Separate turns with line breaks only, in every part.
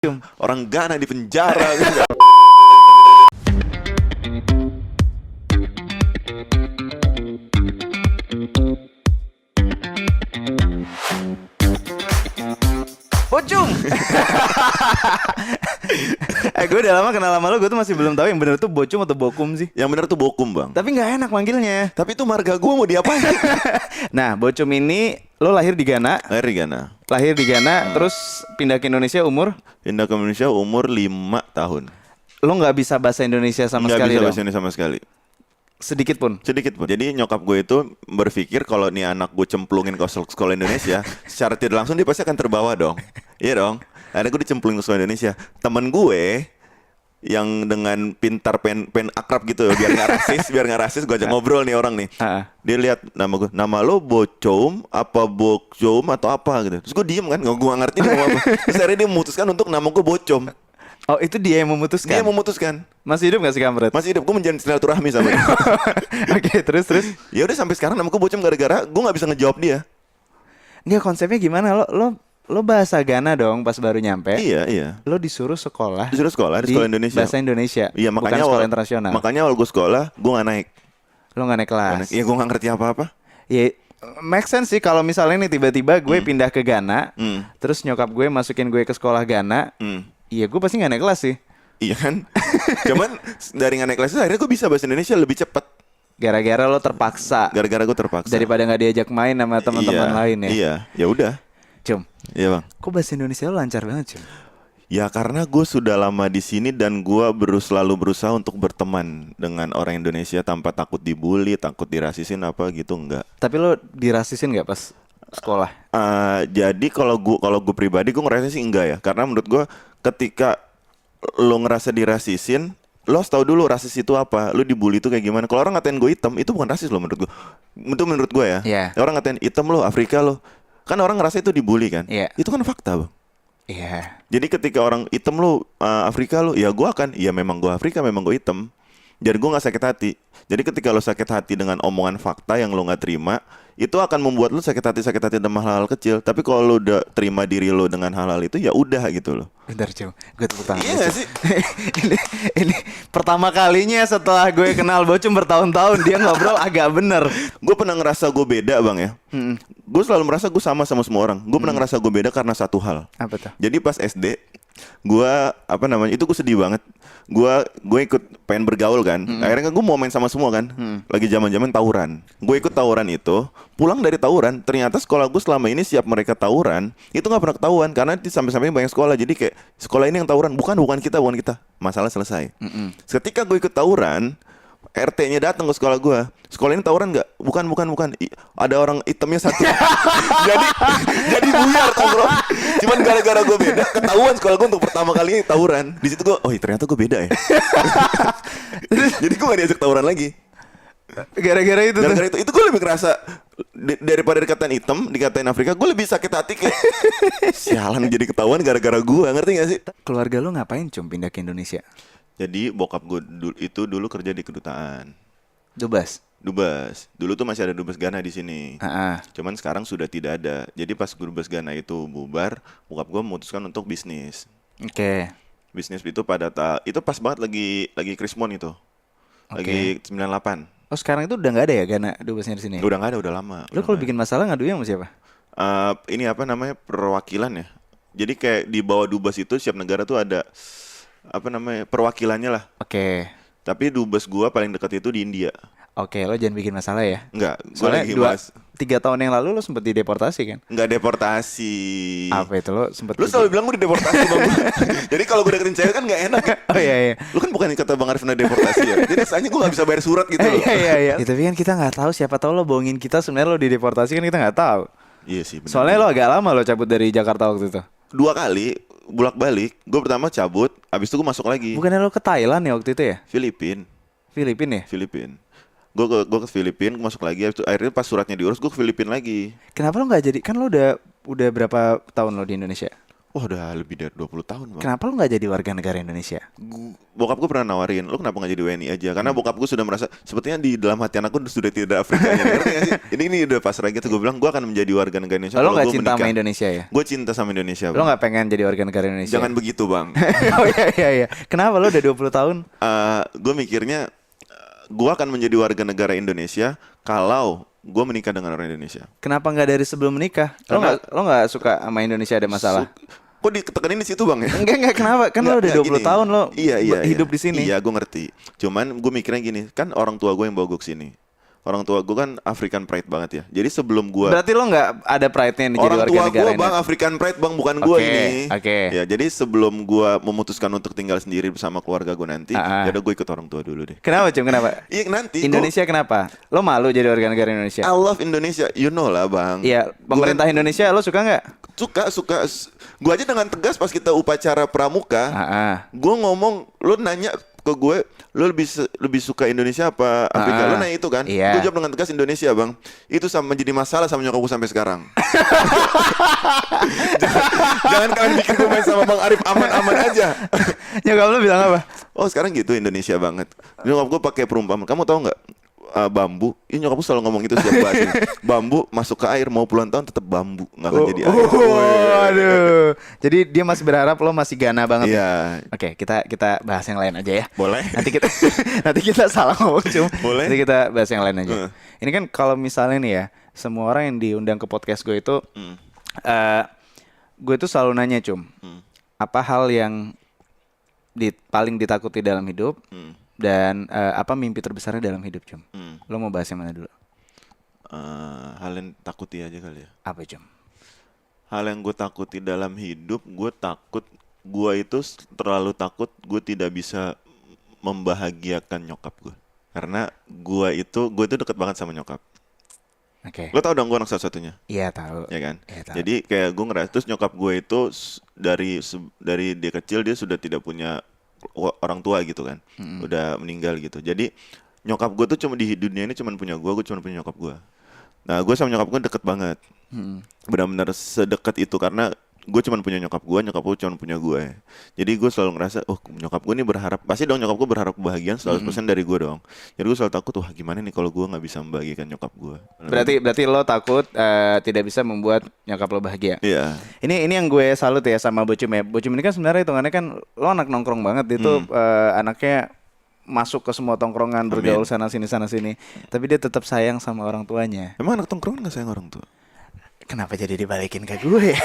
Cum?
Orang Ghana di penjara gitu.
Bocum. Gue udah lama kenal sama lo, gue tuh masih belum tahu yang bener tuh bocum atau bokum sih.
Yang benar tuh bokum, Bang.
Tapi nggak enak manggilnya.
Tapi itu marga gue mau diapain?
Nah, bocum ini lo lahir di Ghana.
Lahir di Ghana.
Terus pindah ke Indonesia umur?
Pindah ke Indonesia umur 5 tahun.
Lo nggak bisa bahasa Indonesia sama
Nggak
sekali
bisa
dong?
bahasa Indonesia sama sekali.
Sedikit pun?
Sedikit pun. Jadi nyokap gue itu berpikir kalau nih anak gue cemplungin ke sekolah Indonesia, secara tidak langsung dia pasti akan terbawa dong. Iya dong. Akhirnya gue dicemplungin ke sekolah Indonesia. Temen gue yang dengan pintar pen akrab gitu biar nggak rasis gue ajak ngobrol nih orang nih. Dia lihat nama gue, nama lo Bocom apa Bokcom atau apa gitu. Terus gue diem kan, gue nggak ngerti dia ngomong apa. Terus akhirnya dia memutuskan untuk nama gue Bocom.
Oh, itu dia yang memutuskan?
Dia memutuskan.
Masih hidup gak sih kampret?
Masih hidup, gue menjalin silaturahmi sama dia.
Oke, terus?
Ya udah sampai sekarang nama gue Bocom gara-gara gue nggak bisa ngejawab dia.
Enggak, konsepnya gimana? Lo bahasa Ghana dong pas baru nyampe.
Iya.
Lo disuruh sekolah
di sekolah Indonesia.
Bahasa Indonesia.
Iya, makanya
bukan sekolah internasional.
Makanya awal gue sekolah, gue nggak naik.
Lo nggak naik kelas.
Iya, gue nggak ngerti apa-apa.
Ya, make sense sih kalau misalnya nih tiba-tiba gue pindah ke Ghana, terus nyokap gue masukin gue ke sekolah Ghana. Iya, gue pasti nggak naik kelas sih.
Iya kan? Cuman dari nggak naik kelas itu akhirnya gue bisa bahasa Indonesia lebih cepat.
Gara-gara lo terpaksa.
Gara-gara gue terpaksa.
Daripada nggak diajak main sama teman-teman lain ya.
Iya, ya udah.
Cum.
Iya, Bang.
Kok bahasa Indonesia lo lancar banget, Cum?
Ya karena gue sudah lama di sini dan gue selalu berusaha untuk berteman dengan orang Indonesia tanpa takut dibully, takut dirasisin apa gitu, enggak.
Tapi lo dirasisin nggak pas sekolah?
Jadi kalau gue pribadi gue ngerasa sih enggak ya, karena menurut gue ketika lo ngerasa dirasisin, lo harus tahu dulu rasis itu apa, lo dibully itu kayak gimana. Kalau orang ngatain gue hitam, itu bukan rasis lo menurut gue. Itu menurut gue ya.
Yeah.
Orang ngatain hitam lo, Afrika lo, kan orang ngerasa itu dibully kan.
Yeah.
Itu kan fakta, Bang.
Iya. Yeah.
Jadi ketika orang hitam lo, Afrika lo, ya gue akan, ya memang gue Afrika, memang gue hitam. Jadi gue nggak sakit hati. Jadi ketika lo sakit hati dengan omongan fakta yang lo nggak terima, itu akan membuat lo sakit hati dengan hal-hal kecil. Tapi kalau lo udah terima diri lo dengan hal-hal itu, ya udah gitu loh.
Bentar, Cum, gue tepuk tangan.
Iya gak sih?
ini pertama kalinya setelah gue kenal Bocum bertahun-tahun dia ngobrol agak bener.
Gue pernah ngerasa gue beda, Bang ya. Gue selalu merasa gue sama semua orang. Gue pernah ngerasa gue beda karena satu hal.
Apa tuh?
Jadi pas SD, gue itu gue sedih banget. Gue ikut pengen bergaul kan. Akhirnya kan gue mau main sama semua kan. Lagi zaman-zaman tawuran. Gue ikut tawuran itu. Pulang dari tawuran, ternyata sekolah gue selama ini siap mereka tawuran itu nggak pernah ketahuan karena sampai-sampai banyak sekolah. Jadi kayak sekolah ini yang tawuran, bukan kita. Masalah selesai. Ketika gue ikut tawuran, RT-nya datang ke sekolah gue. Sekolah ini tawuran nggak? Bukan. Ada orang hitamnya satu. jadi buyar tongkrong. Cuman gara-gara gue beda, ketahuan sekolah gue untuk pertama kalinya tawuran. Di situ gue, oh ternyata gue beda ya. Jadi gue gak diajak tawuran lagi.
Gara-gara itu
gue lebih ngerasa daripada dikatain hitam, dikatain Afrika, gue lebih sakit hati kayak sialan jadi ketahuan gara-gara gue, ngerti gak sih?
Keluarga lo ngapain, Cum, pindah ke Indonesia?
Jadi bokap gue itu dulu kerja di kedutaan.
Dubes.
Dulu tuh masih ada Dubes Ghana di sini. Cuman sekarang sudah tidak ada. Jadi pas Dubes Ghana itu bubar, bokap gue memutuskan untuk bisnis.
Oke.
Bisnis itu itu pas banget lagi Krismon itu. Lagi 98.
Oh, sekarang itu udah nggak ada ya Ghana Dubesnya di sini?
Udah nggak ada, udah lama.
Lo kalau bikin masalah ngadunya sama siapa?
Ini apa namanya, perwakilan ya. Jadi kayak di bawah Dubes itu setiap negara tuh ada apa namanya, perwakilannya lah. Oke. Tapi Dubes gua paling dekat itu di India.
Oke, lo jangan bikin masalah ya.
Enggak, gua lagi
3 tahun yang lalu lo sempet dideportasi kan?
Enggak deportasi.
Apa itu lo sempet?
Lo selalu bilang gue dideportasi, Bang. Jadi kalau gue deketin cewek kan gak enak ya.
Oh iya.
Lo kan bukan kata Bang Arif deportasi ya. Jadi soalnya gue gak bisa bayar surat gitu loh.
Iya. Ya, tapi kan kita gak tahu, siapa tahu lo bohongin kita sebenarnya lo dideportasi kan kita gak tahu.
Iya sih, bener.
Soalnya lo agak lama lo cabut dari Jakarta waktu itu.
2 kali bolak-balik. Gue pertama cabut, abis itu gue masuk lagi.
Bukannya lo ke Thailand ya waktu itu ya?
Filipina ya? Filipina. Gue ke Filipina, gue masuk lagi. Akhirnya pas suratnya diurus, gue ke Filipina lagi.
Kenapa lo nggak jadi? Kan lo udah berapa tahun lo di Indonesia?
Oh, udah lebih dari 20 tahun, Bang.
Kenapa lu nggak jadi warga negara Indonesia?
Bokap gue pernah nawarin, lu kenapa nggak jadi WNI aja? Karena bokap gue sudah merasa sepertinya di dalam hati anakku sudah tidak Afrikanya. Ngerti nggak sih? Ini udah pasrah gitu. Gue bilang gue akan menjadi warga negara Indonesia.
Lo
kalau
nggak
gue
cinta
menikah.
sama Indonesia ya?
Gue cinta sama Indonesia,
Lo
Bang.
nggak pengen jadi warga negara Indonesia?
Jangan begitu, Bang.
Oh iya. Kenapa lo udah 20 tahun?
Gue mikirnya gue akan menjadi warga negara Indonesia kalau gue menikah dengan orang Indonesia.
Kenapa nggak dari sebelum menikah? Lo nggak suka sama Indonesia, ada masalah?
Kok ditekanin di situ, Bang ya?
Enggak, kenapa? Kan lo udah 20 tahun lo hidup di sini.
Iya, gue ngerti. Cuman gue mikirnya gini, kan orang tua gue yang bawa gue kesini. Orang tua gue kan African Pride banget ya. Jadi sebelum gue...
Berarti lo nggak ada pride-nya nih jadi warga negara ini?
Orang tua gue, Bang, African Pride, Bang, bukan gue ini.
Oke.
Ya, jadi sebelum gue memutuskan untuk tinggal sendiri bersama keluarga gue nanti, ya udah gue ikut orang tua dulu deh.
Kenapa, Cum? Kenapa?
Iya, nanti.
Indonesia kenapa? Lo malu jadi warga negara Indonesia?
I love Indonesia, you know lah, Bang.
Iya, pemerintah Indonesia lo suka nggak?
Suka. Gue aja dengan tegas pas kita upacara pramuka, gue ngomong, lo nanya ke gue, lo lebih suka Indonesia apa Afrika? Lo nanya itu kan?
Iya.
Gue jawab dengan tegas Indonesia, Bang. Itu sama menjadi masalah sama nyokap gue sampai sekarang. jangan kalian bikin gue main sama Bang Arif aman-aman aja.
Nyokap lo bilang apa?
Oh, sekarang gitu Indonesia banget. Nyokap gue pakai perumpamaan. Kamu tahu nggak? Bambu, ini nyokap gue selalu ngomong itu setiap bahas. Bambu masuk ke air mau puluhan tahun tetap bambu, nggak akan jadi air.
Aduh. Jadi dia masih berharap lo masih Ghana banget.
Iya.
Oke, kita bahas yang lain aja ya.
Boleh.
Nanti kita salah ngomong, Cum.
Boleh.
Nanti kita bahas yang lain aja. Ini kan kalau misalnya nih ya, semua orang yang diundang ke podcast gue itu, gue tuh selalu nanya, Cum, apa hal yang paling ditakuti dalam hidup? Dan apa mimpi terbesarnya dalam hidup, Cum? Lo mau bahas yang mana dulu?
Hal yang takuti aja kali ya.
Apa, Cum?
Hal yang gue takuti dalam hidup, gue itu terlalu takut gue tidak bisa membahagiakan nyokap gue. Karena gue itu deket banget sama nyokap.
Oke.
Lo tau dong gue anak satu-satunya?
Iya, tahu.
Ya kan?
Iya, tahu.
Jadi kayak gue ngerasa, terus nyokap gue itu dari dia kecil dia sudah tidak punya orang tua gitu kan, udah meninggal gitu. Jadi nyokap gue tuh cuma di dunia ini cuma punya gue cuma punya nyokap gue. Nah, gue sama nyokap gue deket banget, benar-benar sedekat itu karena gue cuma punya nyokap gue cuma punya gue. Jadi gue selalu ngerasa, nyokap gue nih berharap, pasti dong nyokap gue berharap kebahagiaan 100% dari gue dong. Jadi gue selalu takut, gimana nih kalau gue nggak bisa membahagiakan nyokap gue.
Berarti lo takut tidak bisa membuat nyokap lo bahagia.
Iya.
Ini yang gue salut ya sama Bocum ya. Bocum ini kan sebenarnya hitungannya kan lo anak nongkrong banget itu, anaknya masuk ke semua tongkrongan, bergaul sana sini. Tapi dia tetap sayang sama orang tuanya.
Emang anak tongkrongan nggak sayang orang tua?
Kenapa jadi dibalikin ke gue ya?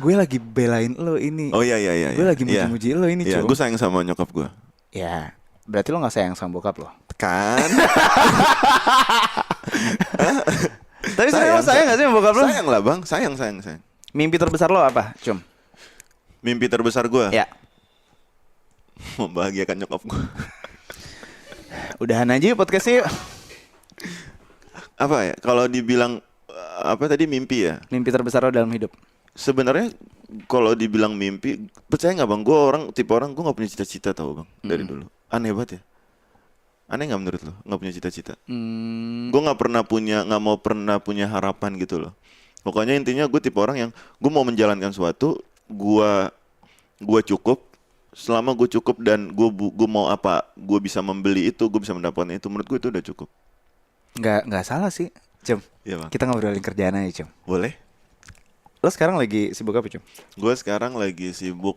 Gue lagi belain lo ini.
Oh iya.
Gue lagi muji-muji lo ini,
Iya,
Cum.
gue sayang sama nyokap gue.
Ya, berarti lo gak sayang sama bokap lo?
Kan?
Tapi sebenarnya lo sayang gak sih sama bokap lo?
Sayang lah, Bang. Sayang.
Mimpi terbesar lo apa, Cum?
Mimpi terbesar gue?
Ya.
Membahagiakan nyokap gue.
Udahan aja yuk podcastnya yuk.
Apa ya? Kalau dibilang apa tadi mimpi ya?
Mimpi terbesar lo dalam hidup?
Sebenarnya kalau dibilang mimpi, percaya nggak, Bang? Gue tipe orang gue nggak punya cita-cita, tau, Bang, dari dulu. Aneh banget ya. Aneh nggak menurut lo? Nggak punya cita-cita. Gue nggak mau pernah punya harapan gitu loh. Pokoknya intinya gue tipe orang yang gue mau menjalankan suatu, gue cukup. Selama gue cukup dan gue mau apa, gue bisa membeli itu, gue bisa mendapatkan itu. Menurut gue itu udah cukup.
Nggak salah sih, Cum.
Iya, Bang.
Kita ngobrolin kerjaan aja, Cum.
Boleh.
Lo sekarang lagi sibuk apa, Cum?
Gue sekarang lagi sibuk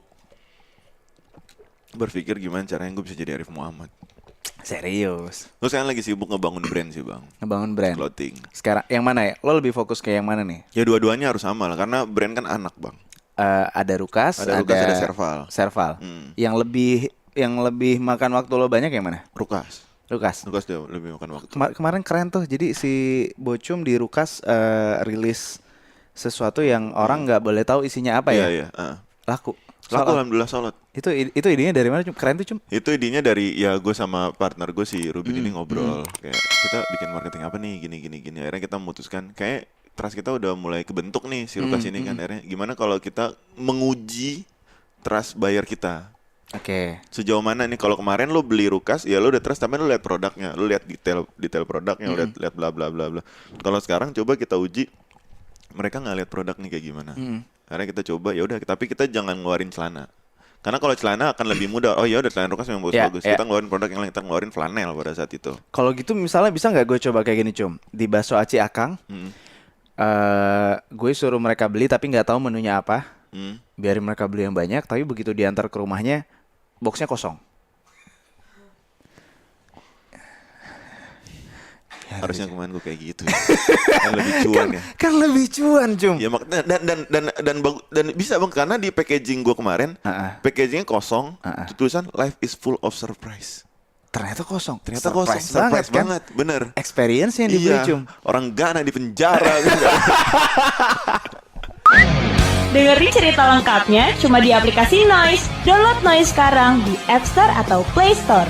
berpikir gimana caranya gue bisa jadi Arif Muhammad.
Serius?
Gue sekarang lagi sibuk ngebangun brand sih, Bang.
Ngebangun brand?
Clothing.
Sekarang yang mana ya? Lo lebih fokus ke yang mana nih?
Ya dua-duanya harus sama lah, karena brand kan anak, Bang.
Ada Rukas,
ada
Serval. Yang lebih makan waktu lo banyak yang mana?
Rukas dia lebih makan waktu.
Kemarin keren tuh. Jadi si Bocum di Rukas rilis sesuatu yang orang nggak boleh tahu isinya apa ya.
Iya.
Laku
Alhamdulillah solid.
Itu idenya dari mana, Cum? Keren tuh, Cum.
Itu idenya dari ya gue sama partner gue si Rubin ini ngobrol. Kayak kita bikin marketing apa nih, gini. Akhirnya kita memutuskan kayak trust kita udah mulai kebentuk nih si Rukas ini kan. Akhirnya gimana kalau kita menguji trust buyer kita.
Oke.
Sejauh mana nih, kalau kemarin lo beli Rukas, ya lo udah trust, tapi lo lihat produknya, lo lihat detail produknya, lihat bla bla bla bla. Kalau sekarang coba kita uji mereka nggak lihat produk nih kayak gimana. Karena kita coba ya udah, tapi kita jangan ngeluarin celana. Karena kalau celana akan lebih mudah. Oh ya udah, celana Rukas memang bagus. Kita ngeluarin produk yang lain, kita ngeluarin flanel pada saat itu.
Kalau gitu misalnya bisa nggak gue coba kayak gini Cum, di Bakso Aci Akang, gue suruh mereka beli tapi nggak tahu menunya apa, biarin mereka beli yang banyak, tapi begitu diantar ke rumahnya, boxnya kosong.
Ya, harusnya kemarin gue kayak gitu. Kan lebih cuan ya.
Kan lebih cuan Cum.
Ya makanya dan bisa Bang, karena di packaging gue kemarin, packagingnya kosong, tulisan life is full of surprise.
Ternyata kosong.
Surprise banget, kan? Bener.
Experience yang dibeli Cum.
Orang Ghana di penjara.
Dengerin cerita lengkapnya cuma di aplikasi Noise. Download Noise sekarang di App Store atau Play Store.